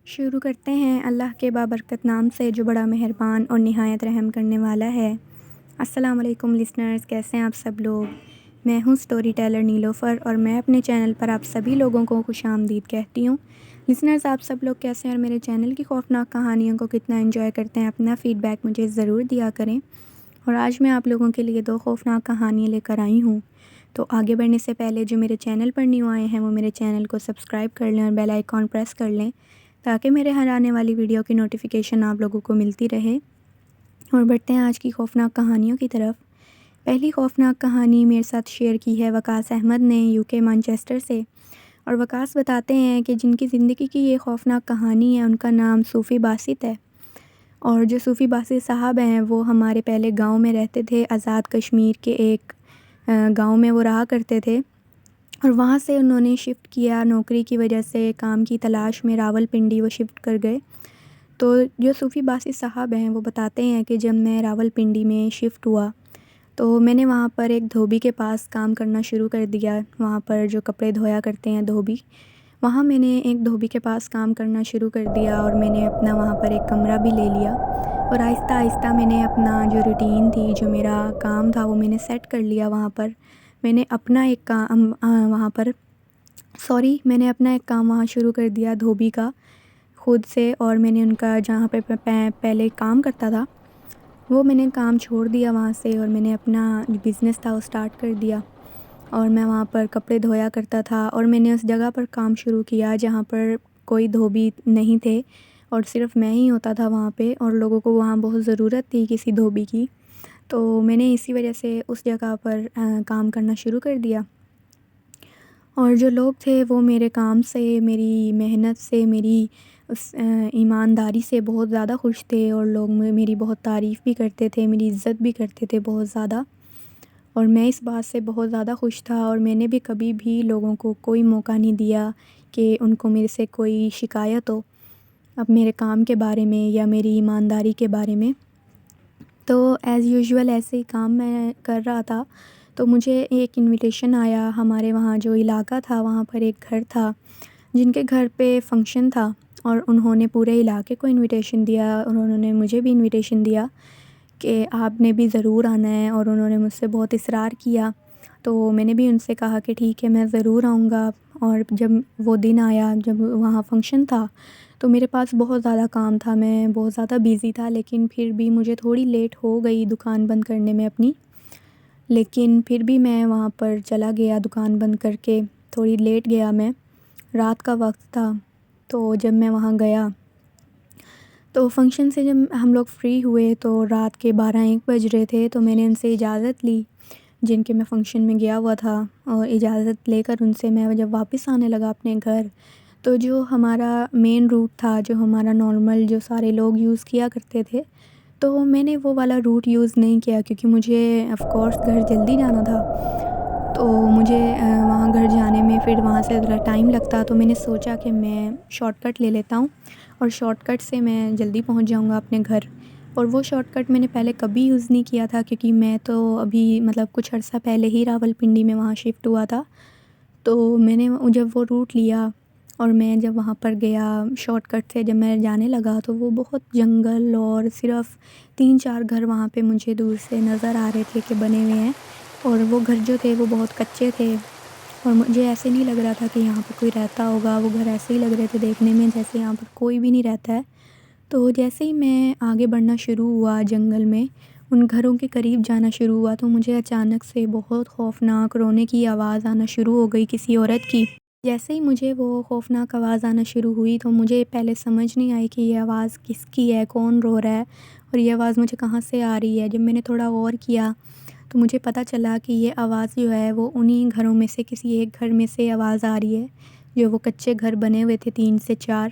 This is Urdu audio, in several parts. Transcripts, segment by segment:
شروع کرتے ہیں اللہ کے بابرکت نام سے جو بڑا مہربان اور نہایت رحم کرنے والا ہے۔ السلام علیکم لسنرز، کیسے ہیں آپ سب لوگ؟ میں ہوں سٹوری ٹیلر نیلوفر اور میں اپنے چینل پر آپ سبھی لوگوں کو خوش آمدید کہتی ہوں۔ لسنرز، آپ سب لوگ کیسے ہیں اور میرے چینل کی خوفناک کہانیوں کو کتنا انجوائے کرتے ہیں؟ اپنا فیڈ بیک مجھے ضرور دیا کریں۔ اور آج میں آپ لوگوں کے لیے 2 خوفناک کہانیاں لے کر آئی ہوں۔ تو آگے بڑھنے سے پہلے جو میرے چینل پر نیو آئے ہیں وہ میرے چینل کو سبسکرائب کر لیں اور بیل آئیکن پریس کر لیں تاکہ میرے ہر آنے والی ویڈیو کی نوٹیفیکیشن آپ لوگوں کو ملتی رہے۔ اور بڑھتے ہیں آج کی خوفناک کہانیوں کی طرف۔ پہلی خوفناک کہانی میرے ساتھ شیئر کی ہے وقاص احمد نے UK مانچسٹر سے، اور وقاص بتاتے ہیں کہ جن کی زندگی کی یہ خوفناک کہانی ہے ان کا نام صوفی باسط ہے، اور جو صوفی باسط صاحب ہیں وہ ہمارے پہلے گاؤں میں رہتے تھے، آزاد کشمیر کے ایک گاؤں میں وہ رہا کرتے تھے، اور وہاں سے انہوں نے شفٹ کیا نوکری کی وجہ سے، کام کی تلاش میں راولپنڈی وہ شفٹ کر گئے۔ تو جو صوفی باسط صاحب ہیں وہ بتاتے ہیں کہ جب میں راولپنڈی میں شفٹ ہوا تو میں نے وہاں پر ایک دھوبی کے پاس کام کرنا شروع کر دیا، وہاں پر جو کپڑے دھویا کرتے ہیں دھوبی، وہاں میں نے ایک دھوبی کے پاس کام کرنا شروع کر دیا، اور میں نے اپنا وہاں پر ایک کمرہ بھی لے لیا، اور آہستہ آہستہ میں نے اپنا جو روٹین تھی، جو میرا کام تھا وہ میں نے سیٹ کر لیا وہاں پر۔ میں نے اپنا ایک کام میں نے اپنا ایک کام وہاں شروع کر دیا دھوبی کا خود سے، اور میں نے ان کا جہاں پہ پہلے کام کرتا تھا وہ میں نے کام چھوڑ دیا وہاں سے، اور میں نے اپنا جو بزنس تھا وہ سٹارٹ کر دیا، اور میں وہاں پر کپڑے دھویا کرتا تھا، اور میں نے اس جگہ پر کام شروع کیا جہاں پر کوئی دھوبی نہیں تھے اور صرف میں ہی ہوتا تھا وہاں پہ، اور لوگوں کو وہاں بہت ضرورت تھی کسی دھوبی کی، تو میں نے اسی وجہ سے اس جگہ پر کام کرنا شروع کر دیا۔ اور جو لوگ تھے وہ میرے کام سے، میری محنت سے، میری اس ایمانداری سے بہت زیادہ خوش تھے، اور لوگ میری بہت تعریف بھی کرتے تھے، میری عزت بھی کرتے تھے بہت زیادہ، اور میں اس بات سے بہت زیادہ خوش تھا، اور میں نے بھی کبھی بھی لوگوں کو کوئی موقع نہیں دیا کہ ان کو میرے سے کوئی شکایت ہو اب میرے کام کے بارے میں یا میری ایمانداری کے بارے میں۔ تو ایز یوزول ایسے ہی کام میں کر رہا تھا تو مجھے ایک انویٹیشن آیا، ہمارے وہاں جو علاقہ تھا وہاں پر ایک گھر تھا جن کے گھر پہ فنکشن تھا، اور انہوں نے پورے علاقے کو انویٹیشن دیا، اور انہوں نے مجھے بھی انویٹیشن دیا کہ آپ نے بھی ضرور آنا ہے، اور انہوں نے مجھ سے بہت اصرار کیا، تو میں نے بھی ان سے کہا کہ ٹھیک ہے میں ضرور آؤں گا۔ اور جب وہ دن آیا جب وہاں فنکشن تھا تو میرے پاس بہت زیادہ کام تھا، میں بہت زیادہ بیزی تھا، لیکن پھر بھی مجھے تھوڑی لیٹ ہو گئی دکان بند کرنے میں اپنی، لیکن پھر بھی میں وہاں پر چلا گیا دکان بند کر کے، تھوڑی لیٹ گیا، میں رات کا وقت تھا۔ تو جب میں وہاں گیا تو فنکشن سے جب ہم لوگ فری ہوئے تو رات کے 12-1 بج رہے تھے، تو میں نے ان سے اجازت لی جن کے میں فنکشن میں گیا ہوا تھا، اور اجازت لے کر ان سے میں جب واپس آنے لگا اپنے گھر، تو جو ہمارا مین روٹ تھا، جو ہمارا نارمل جو سارے لوگ یوز کیا کرتے تھے، تو میں نے وہ والا روٹ یوز نہیں کیا کیونکہ مجھے آف کورس گھر جلدی جانا تھا، تو مجھے وہاں گھر جانے میں پھر وہاں سے ذرا ٹائم لگتا، تو میں نے سوچا کہ میں شارٹ کٹ لے لیتا ہوں اور شارٹ کٹ سے میں جلدی پہنچ جاؤں گا اپنے گھر۔ اور وہ شارٹ کٹ میں نے پہلے کبھی یوز نہیں کیا تھا کیونکہ میں تو ابھی کچھ عرصہ پہلے ہی راولپنڈی میں وہاں شفٹ ہوا تھا، تو میں نے جب وہ روٹ لیا اور میں جب وہاں پر گیا شارٹ کٹ سے جب میں جانے لگا تو وہ بہت جنگل، اور صرف 3-4 گھر وہاں پہ مجھے دور سے نظر آ رہے تھے کہ بنے ہوئے ہیں، اور وہ گھر جو تھے وہ بہت کچے تھے، اور مجھے ایسے نہیں لگ رہا تھا کہ یہاں پہ کوئی رہتا ہوگا، وہ گھر ایسے ہی لگ رہے تھے دیکھنے میں جیسے یہاں پر کوئی بھی نہیں رہتا ہے۔ تو جیسے ہی میں آگے بڑھنا شروع ہوا جنگل میں، ان گھروں کے قریب جانا شروع ہوا، تو مجھے اچانک سے بہت خوفناک رونے کی آواز آنا شروع ہو گئی کسی عورت کی۔ جیسے ہی مجھے وہ خوفناک آواز آنا شروع ہوئی تو مجھے پہلے سمجھ نہیں آئی کہ یہ آواز کس کی ہے، کون رو رہا ہے، اور یہ آواز مجھے کہاں سے آ رہی ہے۔ جب میں نے تھوڑا غور کیا تو مجھے پتہ چلا کہ یہ آواز جو ہے وہ انہی گھروں میں سے کسی ایک گھر میں سے آواز آ رہی ہے، جو وہ کچے گھر بنے ہوئے تھے 3 سے 4۔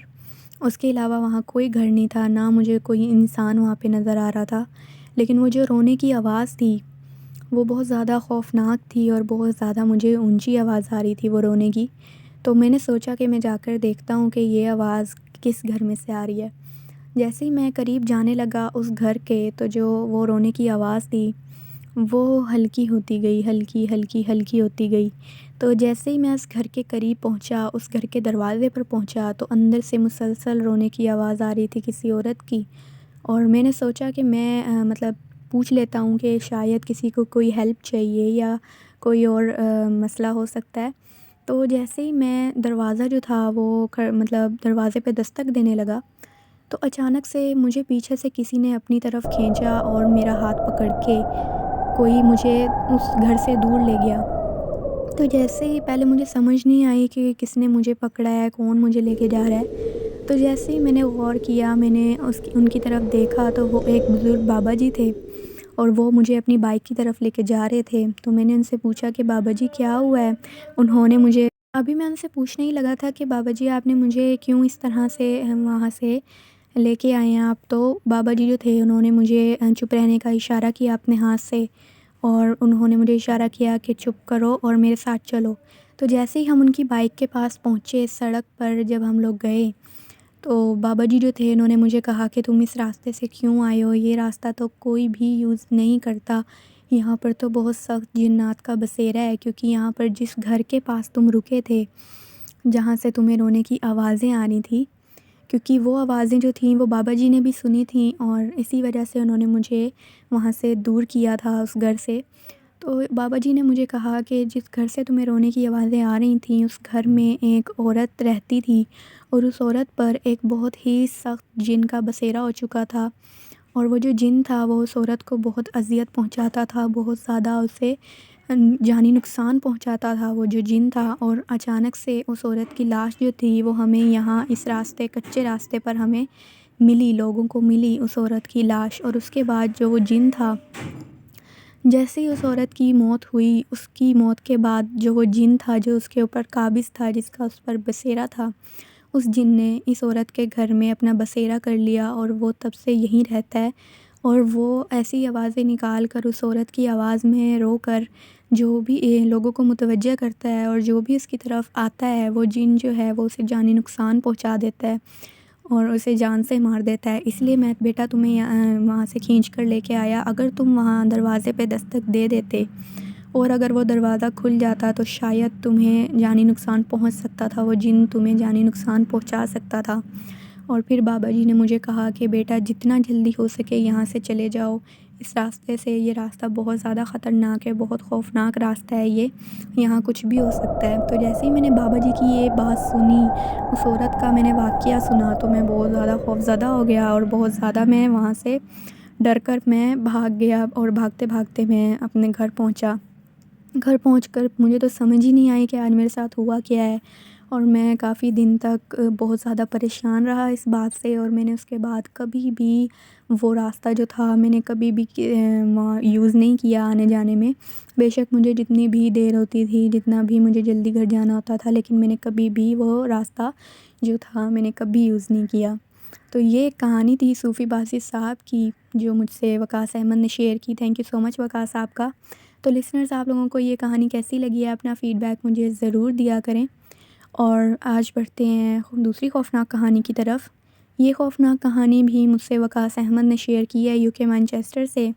اس کے علاوہ وہاں کوئی گھر نہیں تھا، نہ مجھے کوئی انسان وہاں پہ نظر آ رہا تھا، لیکن وہ جو رونے کی آواز تھی وہ بہت زیادہ خوفناک تھی، اور بہت زیادہ مجھے اونچی آواز آ رہی تھی وہ رونے کی۔ تو میں نے سوچا کہ میں جا کر دیکھتا ہوں کہ یہ آواز کس گھر میں سے آ رہی ہے۔ جیسے ہی میں قریب جانے لگا اس گھر کے، تو جو وہ رونے کی آواز تھی وہ ہلکی ہوتی گئی، ہلکی ہلکی ہلکی ہوتی گئی۔ تو جیسے ہی میں اس گھر کے قریب پہنچا، اس گھر کے دروازے پر پہنچا، تو اندر سے مسلسل رونے کی آواز آ رہی تھی کسی عورت کی، اور میں نے سوچا کہ میں مطلب پوچھ لیتا ہوں کہ شاید کسی کو کوئی ہیلپ چاہیے یا کوئی اور مسئلہ ہو سکتا ہے۔ تو جیسے ہی میں دروازہ جو تھا وہ مطلب دروازے پہ دستک دینے لگا، تو اچانک سے مجھے پیچھے سے کسی نے اپنی طرف کھینچا اور میرا ہاتھ پکڑ کے کوئی مجھے اس گھر سے دور لے گیا۔ تو جیسے ہی پہلے مجھے سمجھ نہیں آئی کہ کس نے مجھے پکڑا ہے، کون مجھے لے کے جا رہا ہے۔ تو جیسے ہی میں نے غور کیا، میں نے ان کی طرف دیکھا، تو وہ ایک بزرگ بابا جی تھے اور وہ مجھے اپنی بائک کی طرف لے کے جا رہے تھے۔ تو میں نے ان سے پوچھا کہ بابا جی کیا ہوا ہے؟ انہوں نے مجھے ابھی میں ان سے پوچھنے ہی لگا تھا کہ بابا جی آپ نے مجھے کیوں اس طرح سے وہاں سے لے کے آئے ہیں آپ؟ تو بابا جی جو تھے انہوں نے مجھے چپ رہنے کا اشارہ کیا اپنے ہاتھ سے، اور انہوں نے مجھے اشارہ کیا کہ چپ کرو اور میرے ساتھ چلو۔ تو جیسے ہی ہم ان کی بائک کے پاس پہنچے، سڑک پر جب ہم لوگ گئے، تو بابا جی جو تھے انہوں نے مجھے کہا کہ تم اس راستے سے کیوں آئے ہو؟ یہ راستہ تو کوئی بھی یوز نہیں کرتا، یہاں پر تو بہت سخت جنات کا بسیرا ہے، کیونکہ یہاں پر جس گھر کے پاس تم رکے تھے، جہاں سے تمہیں رونے کی آوازیں آ رہی تھیں، کیونکہ وہ آوازیں جو تھیں وہ بابا جی نے بھی سنی تھیں، اور اسی وجہ سے انہوں نے مجھے وہاں سے دور کیا تھا اس گھر سے۔ تو بابا جی نے مجھے کہا کہ جس گھر سے تمہیں رونے کی آوازیں آ رہی تھیں، اس گھر میں ایک عورت رہتی تھی، اور اس عورت پر ایک بہت ہی سخت جن کا بسیرا ہو چکا تھا، اور وہ جو جن تھا وہ اس عورت کو بہت اذیت پہنچاتا تھا، بہت زیادہ اسے جانی نقصان پہنچاتا تھا وہ جو جن تھا۔ اور اچانک سے اس عورت کی لاش جو تھی وہ ہمیں یہاں اس راستے، کچے راستے پر ہمیں ملی، لوگوں کو ملی اس عورت کی لاش۔ اور اس کے بعد جو وہ جن تھا، جیسے ہی اس عورت کی موت ہوئی، اس کی موت کے بعد جو وہ جن تھا جو اس کے اوپر قابض تھا، جس کا اس پر بسیرا تھا، اس جن نے اس عورت کے گھر میں اپنا بسیرا کر لیا، اور وہ تب سے یہیں رہتا ہے، اور وہ ایسی آوازیں نکال کر اس عورت کی آواز میں رو کر جو بھی لوگوں کو متوجہ کرتا ہے، اور جو بھی اس کی طرف آتا ہے وہ جن جو ہے وہ اسے جانی نقصان پہنچا دیتا ہے اور اسے جان سے مار دیتا ہے۔ اس لیے میں بیٹا تمہیں وہاں سے کھینچ کر لے کے آیا، اگر تم وہاں دروازے پہ دستک دے دیتے اور اگر وہ دروازہ کھل جاتا تو شاید تمہیں جانی نقصان پہنچ سکتا تھا، وہ جن تمہیں جانی نقصان پہنچا سکتا تھا۔ اور پھر بابا جی نے مجھے کہا کہ بیٹا جتنا جلدی ہو سکے یہاں سے چلے جاؤ، اس راستے سے، یہ راستہ بہت زیادہ خطرناک ہے، بہت خوفناک راستہ ہے، یہاں کچھ بھی ہو سکتا ہے۔ تو جیسے ہی میں نے بابا جی کی یہ بات سنی، اس عورت کا میں نے واقعہ سنا، تو میں بہت زیادہ خوفزدہ ہو گیا، اور بہت زیادہ میں وہاں سے ڈر کر میں بھاگ گیا، اور بھاگتے بھاگتے میں اپنے گھر پہنچا۔ گھر پہنچ کر مجھے تو سمجھ ہی نہیں آئی کہ آج میرے ساتھ ہوا کیا ہے، اور میں کافی دن تک بہت زیادہ پریشان رہا اس بات سے، اور میں نے اس کے بعد کبھی بھی وہ راستہ جو تھا میں نے کبھی بھی یوز نہیں کیا آنے جانے میں۔ بے شک مجھے جتنی بھی دیر ہوتی تھی، جتنا بھی مجھے جلدی گھر جانا ہوتا تھا، لیکن میں نے کبھی بھی وہ راستہ جو تھا میں نے کبھی یوز نہیں کیا۔ تو یہ ایک کہانی تھی صوفی باسط صاحب کی جو مجھ سے وقاص احمد نے شیئر کی۔ تھینک یو سو مچ وقاص صاحب کا۔ تو لسنرز، آپ لوگوں کو یہ کہانی کیسی لگی ہے؟ اپنا فیڈ بیک مجھے ضرور دیا کریں۔ اور آج بڑھتے ہیں دوسری خوفناک کہانی کی طرف۔ یہ خوفناک کہانی بھی مجھ سے وقاص احمد نے شیئر کی ہے UK مانچسٹر سے،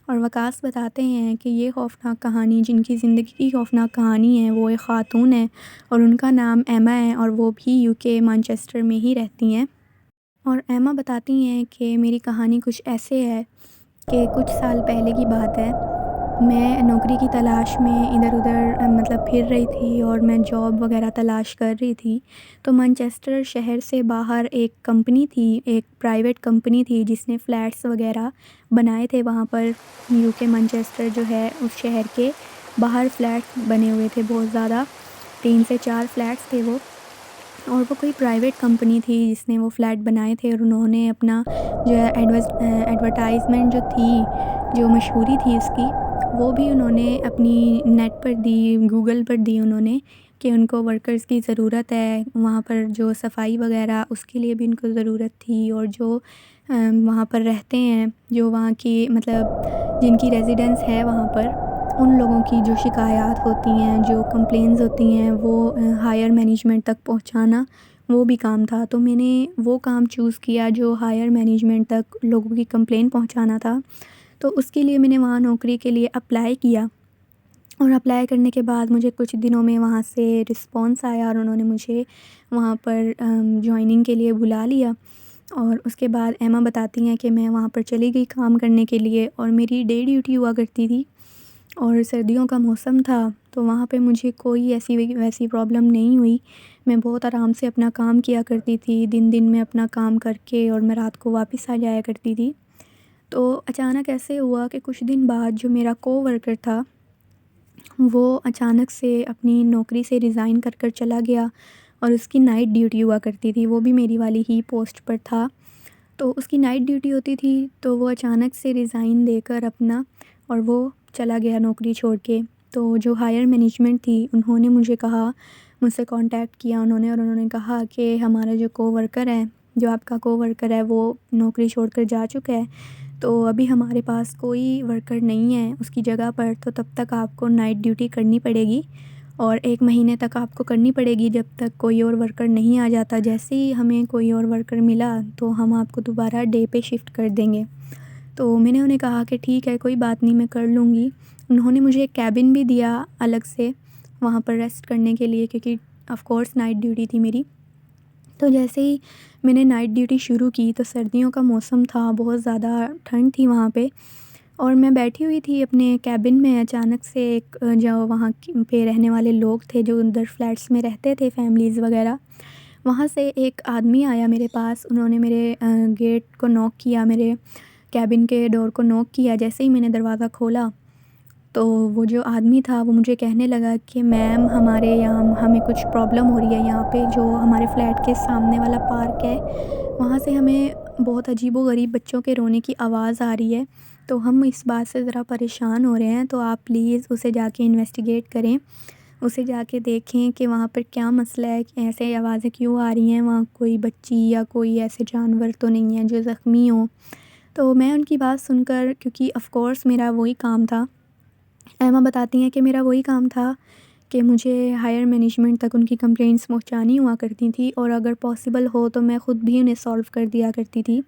اور وقاص بتاتے ہیں کہ یہ خوفناک کہانی جن کی زندگی کی خوفناک کہانی ہے وہ ایک خاتون ہے، اور ان کا نام ایما ہے، اور وہ بھی UK مانچسٹر میں ہی رہتی ہیں۔ اور ایما بتاتی ہیں کہ میری کہانی کچھ ایسے ہے کہ کچھ سال پہلے کی بات ہے، میں نوکری کی تلاش میں ادھر ادھر مطلب پھر رہی تھی، اور میں جاب وغیرہ تلاش کر رہی تھی۔ تو مانچسٹر شہر سے باہر ایک کمپنی تھی، ایک پرائیویٹ کمپنی تھی جس نے فلیٹس وغیرہ بنائے تھے وہاں پر۔ UK مانچسٹر جو ہے اس شہر کے باہر فلیٹس بنے ہوئے تھے بہت زیادہ، 3 سے 4 فلیٹس تھے وہ، اور وہ کوئی پرائیویٹ کمپنی تھی جس نے وہ فلیٹ بنائے تھے، اور انہوں نے اپنا جو ہے ایڈورٹائزمنٹ جو تھی، جو مشہوری تھی اس کی، وہ بھی انہوں نے اپنی نیٹ پر دی، گوگل پر دی انہوں نے، کہ ان کو ورکرز کی ضرورت ہے وہاں پر، جو صفائی وغیرہ اس کے لیے بھی ان کو ضرورت تھی، اور جو وہاں پر رہتے ہیں، جو وہاں کی مطلب جن کی ریزیڈنس ہے وہاں پر، ان لوگوں کی جو شکایات ہوتی ہیں، جو کمپلینز ہوتی ہیں، وہ ہائر مینجمنٹ تک پہنچانا وہ بھی کام تھا۔ تو میں نے وہ کام چوز کیا جو ہائر مینجمنٹ تک لوگوں کی کمپلین پہنچانا تھا۔ تو اس کے لیے میں نے وہاں نوکری کے لیے اپلائی کیا، اور اپلائی کرنے کے بعد مجھے کچھ دنوں میں وہاں سے رسپانس آیا اور انہوں نے مجھے وہاں پر جوائننگ کے لیے بلا لیا۔ اور اس کے بعد ایما بتاتی ہیں کہ میں وہاں پر چلی گئی کام کرنے کے لیے، اور میری ڈے ڈیوٹی ہوا کرتی تھی، اور سردیوں کا موسم تھا، تو وہاں پہ مجھے کوئی ایسی ویسی پرابلم نہیں ہوئی۔ میں بہت آرام سے اپنا کام کیا کرتی تھی، دن میں اپنا کام کر کے، اور میں رات کو واپس آ جایا کرتی تھی۔ تو اچانک ایسے ہوا کہ کچھ دن بعد جو میرا کو ورکر تھا وہ اچانک سے اپنی نوکری سے ریزائن کر چلا گیا، اور اس کی نائٹ ڈیوٹی ہوا کرتی تھی، وہ بھی میری والی ہی پوسٹ پر تھا۔ تو اس کی نائٹ ڈیوٹی ہوتی تھی، تو وہ اچانک سے ریزائن دے کر اپنا، اور وہ چلا گیا نوکری چھوڑ کے۔ تو جو ہائر مینجمنٹ تھی انہوں نے مجھے کہا، مجھ سے کانٹیکٹ کیا انہوں نے، اور انہوں نے کہا کہ ہمارا جو کو ورکر ہے، جو آپ کا کو ورکر ہے، وہ نوکری چھوڑ کر جا چکا ہے، تو ابھی ہمارے پاس کوئی ورکر نہیں ہے اس کی جگہ پر، تو تب تک آپ کو نائٹ ڈیوٹی کرنی پڑے گی، اور 1 مہینے تک آپ کو کرنی پڑے گی جب تک کوئی اور ورکر نہیں آ جاتا۔ جیسے ہی ہمیں کوئی اور ورکر ملا تو ہم آپ کو دوبارہ ڈے پہ شفٹ کر دیں گے۔ تو میں نے انہیں کہا کہ ٹھیک ہے، کوئی بات نہیں، میں کر لوں گی۔ انہوں نے مجھے ایک کیبن بھی دیا الگ سے وہاں پر ریسٹ کرنے کے لیے، کیونکہ آف کورس نائٹ ڈیوٹی تھی میری۔ تو جیسے ہی میں نے نائٹ ڈیوٹی شروع کی تو سردیوں کا موسم تھا، بہت زیادہ ٹھنڈ تھی وہاں پہ، اور میں بیٹھی ہوئی تھی اپنے کیبن میں، اچانک سے ایک جو وہاں پہ رہنے والے لوگ تھے جو اندر فلیٹس میں رہتے تھے، فیملیز وغیرہ، وہاں سے ایک آدمی آیا میرے پاس۔ انہوں نے میرے گیٹ کو نوک کیا، میرے کیبن کے ڈور کو نوک کیا۔ جیسے ہی میں نے دروازہ کھولا تو وہ جو آدمی تھا وہ مجھے کہنے لگا کہ میم ہمارے یہاں ہمیں کچھ پرابلم ہو رہی ہے، یہاں پہ جو ہمارے فلیٹ کے سامنے والا پارک ہے وہاں سے ہمیں بہت عجیب و غریب بچوں کے رونے کی آواز آ رہی ہے، تو ہم اس بات سے ذرا پریشان ہو رہے ہیں، تو آپ پلیز اسے جا کے انویسٹیگیٹ کریں، اسے جا کے دیکھیں کہ وہاں پر کیا مسئلہ ہے، کہ ایسے آوازیں کیوں آ رہی ہیں، وہاں کوئی بچی یا کوئی ایسے جانور تو نہیں ہے جو زخمی ہوں۔ تو میں ان کی بات سن کر، کیونکہ آف کورس میرا وہی کام تھا، ایما بتاتی ہیں کہ میرا وہی کام تھا کہ مجھے ہائر مینجمنٹ تک ان کی کمپلینٹس پہنچانی ہوا کرتی تھی، اور اگر پاسبل ہو تو میں خود بھی انہیں سالو کر دیا کرتی تھی۔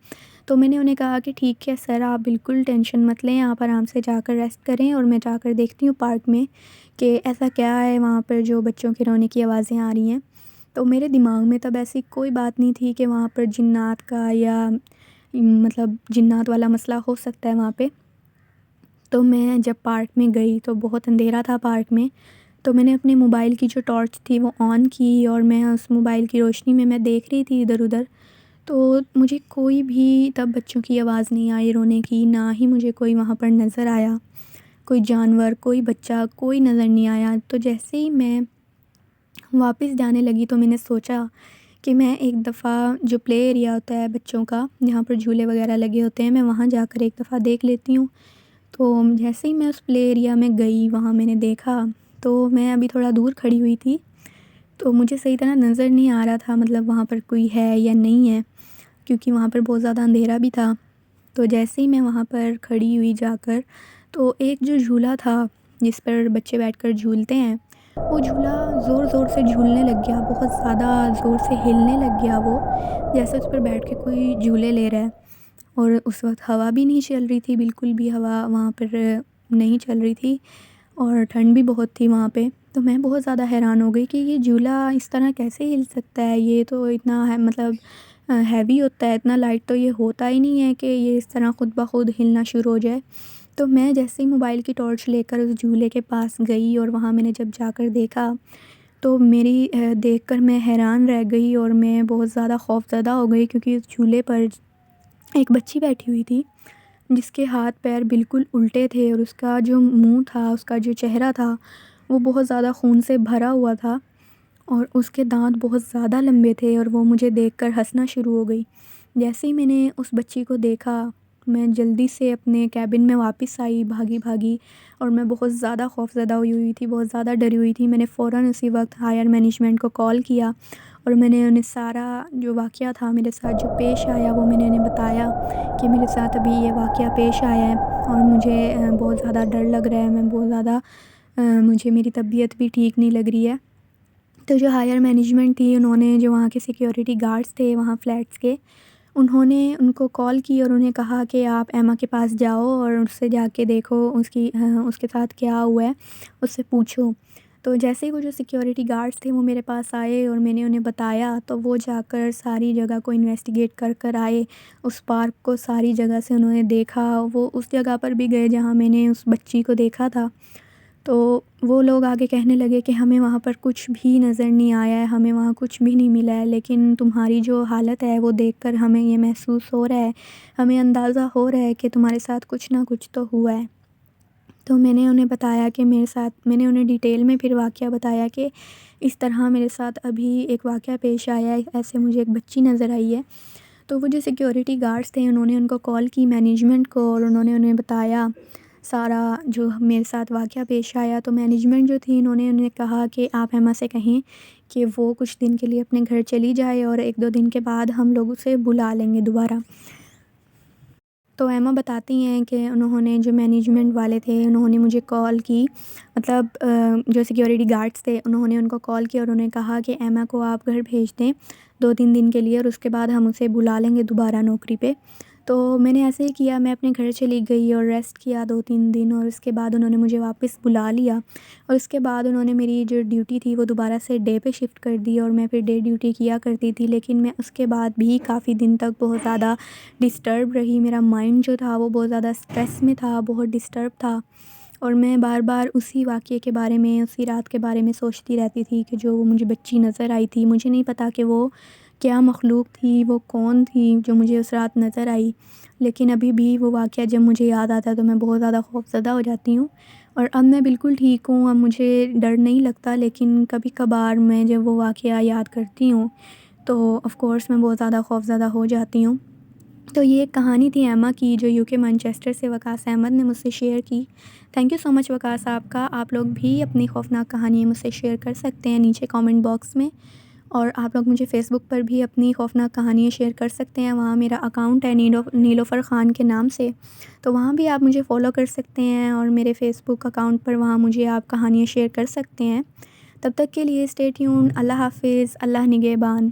تو میں نے انہیں کہا کہ ٹھیک ہے سر، آپ بالکل ٹینشن مت لیں، آپ آرام سے جا کر ریسٹ کریں، اور میں جا کر دیکھتی ہوں پارک میں کہ ایسا کیا ہے وہاں پر جو بچوں کے رونے کی آوازیں آ رہی ہیں۔ تو میرے دماغ میں تب ایسی کوئی بات نہیں تھی کہ وہاں پر جنات کا یا مطلب جنات والا مسئلہ ہو سکتا ہے وہاں پہ۔ تو میں جب پارک میں گئی تو بہت اندھیرا تھا پارک میں، تو میں نے اپنے موبائل کی جو ٹارچ تھی وہ آن کی، اور میں اس موبائل کی روشنی میں دیکھ رہی تھی ادھر ادھر، تو مجھے کوئی بھی تب بچوں کی آواز نہیں آئی رونے کی، نہ ہی مجھے کوئی وہاں پر نظر آیا، کوئی جانور، کوئی بچہ، کوئی نظر نہیں آیا۔ تو جیسے ہی میں واپس جانے لگی تو میں نے سوچا کہ میں ایک دفعہ جو پلے ایریا ہوتا ہے بچوں کا، جہاں پر جھولے وغیرہ لگے ہوتے ہیں، میں وہاں جا کر ایک دفعہ دیکھ لیتی ہوں۔ تو جیسے ہی میں اس پلے ایریا میں گئی، وہاں میں نے دیکھا، تو میں ابھی تھوڑا دور کھڑی ہوئی تھی، تو مجھے صحیح طرح نظر نہیں آ رہا تھا مطلب وہاں پر کوئی ہے یا نہیں ہے، کیونکہ وہاں پر بہت زیادہ اندھیرا بھی تھا۔ تو جیسے ہی میں وہاں پر کھڑی ہوئی جا کر، تو ایک جو جھولا تھا جس پر بچے بیٹھ کر جھولتے ہیں، وہ جھولا زور زور سے جھولنے لگ گیا، بہت زیادہ زور سے ہلنے لگ گیا وہ، جیسے اس پر بیٹھ کے کوئی جھولے لے رہا ہے۔ اور اس وقت ہوا بھی نہیں چل رہی تھی، بالکل بھی ہوا وہاں پر نہیں چل رہی تھی، اور ٹھنڈ بھی بہت تھی وہاں پہ۔ تو میں بہت زیادہ حیران ہو گئی کہ یہ جھولا اس طرح کیسے ہل سکتا ہے، یہ تو اتنا مطلب ہیوی ہوتا ہے، اتنا لائٹ تو یہ ہوتا ہی نہیں ہے کہ یہ اس طرح خود بخود ہلنا شروع ہو جائے۔ تو میں جیسے ہی موبائل کی ٹارچ لے کر اس جھولے کے پاس گئی، اور وہاں میں نے جب جا کر دیکھا تو میری دیکھ کر میں حیران رہ گئی، اور میں بہت زیادہ خوفزدہ ہو گئی، کیونکہ اس جھولے پر ایک بچی بیٹھی ہوئی تھی جس کے ہاتھ پیر بالکل الٹے تھے، اور اس کا جو منہ تھا، اس کا جو چہرہ تھا، وہ بہت زیادہ خون سے بھرا ہوا تھا، اور اس کے دانت بہت زیادہ لمبے تھے، اور وہ مجھے دیکھ کر ہنسنا شروع ہو گئی۔ جیسے ہی میں نے اس بچی کو دیکھا، میں جلدی سے اپنے کیبن میں واپس آئی بھاگی، اور میں بہت زیادہ خوفزدہ ہوئی تھی، بہت زیادہ ڈری ہوئی تھی۔ میں نے فوراً اسی وقت ہائر مینجمنٹ کو کال کیا، اور میں نے انہیں سارا جو واقعہ تھا میرے ساتھ جو پیش آیا وہ میں نے انہیں بتایا کہ میرے ساتھ ابھی یہ واقعہ پیش آیا ہے، اور مجھے بہت زیادہ ڈر لگ رہا ہے، میں بہت زیادہ مجھے میری طبیعت بھی ٹھیک نہیں لگ رہی ہے۔ تو جو ہائر مینجمنٹ تھی، انہوں نے جو وہاں کے سیکیورٹی گارڈز تھے وہاں فلیٹس کے، انہوں نے ان کو کال کی اور انہیں کہا کہ آپ ایما کے پاس جاؤ اور اس سے جا کے دیکھو اس کے ساتھ کیا ہوا ہے، اس سے پوچھو۔ تو جیسے ہی وہ جو سیکیورٹی گارڈس تھے وہ میرے پاس آئے اور میں نے انہیں بتایا، تو وہ جا کر ساری جگہ کو انویسٹیگیٹ کر آئے، اس پارک کو ساری جگہ سے انہوں نے دیکھا۔ وہ اس جگہ پر بھی گئے جہاں میں نے اس بچی کو دیکھا تھا۔ تو وہ لوگ آگے کہنے لگے کہ ہمیں وہاں پر کچھ بھی نظر نہیں آیا ہے، ہمیں وہاں کچھ بھی نہیں ملا ہے، لیکن تمہاری جو حالت ہے وہ دیکھ کر ہمیں یہ محسوس ہو رہا ہے، ہمیں اندازہ ہو رہا ہے کہ تمہارے ساتھ کچھ نہ کچھ تو ہوا ہے۔ تو میں نے انہیں بتایا کہ میں نے انہیں ڈیٹیل میں پھر واقعہ بتایا کہ اس طرح میرے ساتھ ابھی ایک واقعہ پیش آیا ہے، ایسے مجھے ایک بچی نظر آئی ہے۔ تو وہ جو سیکیورٹی گارڈس تھے انہوں نے ان کو کال کی مینجمنٹ کو، اور انہوں نے انہیں بتایا سارا جو میرے ساتھ واقعہ پیش آیا۔ تو مینجمنٹ جو تھی انہوں نے انہیں کہا کہ آپ ایما سے کہیں کہ وہ کچھ دن کے لیے اپنے گھر چلی جائے اور 1-2 دن کے بعد ہم لوگ اسے بلا لیں گے دوبارہ۔ تو ایما بتاتی ہیں کہ انہوں نے جو مینجمنٹ والے تھے انہوں نے مجھے کال کی، مطلب جو سیکیورٹی گارڈس تھے انہوں نے ان کو کال کی اور انہیں کہا کہ ایما کو آپ گھر بھیج دیں 2-3 دن کے لیے، اور اس کے بعد ہم اسے بلا لیں گے دوبارہ نوکری پہ۔ تو میں نے ایسے ہی کیا، میں اپنے گھر چلی گئی اور ریسٹ کیا 2-3 دن، اور اس کے بعد انہوں نے مجھے واپس بلا لیا، اور اس کے بعد انہوں نے میری جو ڈیوٹی تھی وہ دوبارہ سے ڈے پہ شفٹ کر دی، اور میں پھر ڈے ڈیوٹی کیا کرتی تھی۔ لیکن میں اس کے بعد بھی کافی دن تک بہت زیادہ ڈسٹرب رہی، میرا مائنڈ جو تھا وہ بہت زیادہ اسٹریس میں تھا، بہت ڈسٹرب تھا، اور میں بار بار اسی واقعے کے بارے میں، اسی رات کے بارے میں سوچتی رہتی تھی کہ جو مجھے بچی نظر آئی تھی، مجھے نہیں پتہ کہ وہ کیا مخلوق تھی، وہ کون تھی جو مجھے اس رات نظر آئی، لیکن ابھی بھی وہ واقعہ جب مجھے یاد آتا ہے تو میں بہت زیادہ خوفزدہ ہو جاتی ہوں۔ اور اب میں بالکل ٹھیک ہوں، اب مجھے ڈر نہیں لگتا، لیکن کبھی کبھار میں جب وہ واقعہ یاد کرتی ہوں تو آف کورس میں بہت زیادہ خوفزدہ ہو جاتی ہوں۔ تو یہ ایک کہانی تھی ایما کی جو UK مانچسٹر سے وقاص احمد نے مجھ سے شیئر کی۔ تھینک یو سو مچ وقاص صاحب کا۔ آپ لوگ بھی اپنی خوفناک کہانیاں مجھ سے شیئر کر سکتے ہیں نیچے کامنٹ باکس میں، اور آپ لوگ مجھے فیس بک پر بھی اپنی خوفناک کہانیاں شیئر کر سکتے ہیں، وہاں میرا اکاؤنٹ ہے نیلوفر خان کے نام سے، تو وہاں بھی آپ مجھے فالو کر سکتے ہیں، اور میرے فیس بک اکاؤنٹ پر وہاں مجھے آپ کہانیاں شیئر کر سکتے ہیں۔ تب تک کے لیے اسٹے ٹیون، اللہ حافظ، اللہ نگہبان۔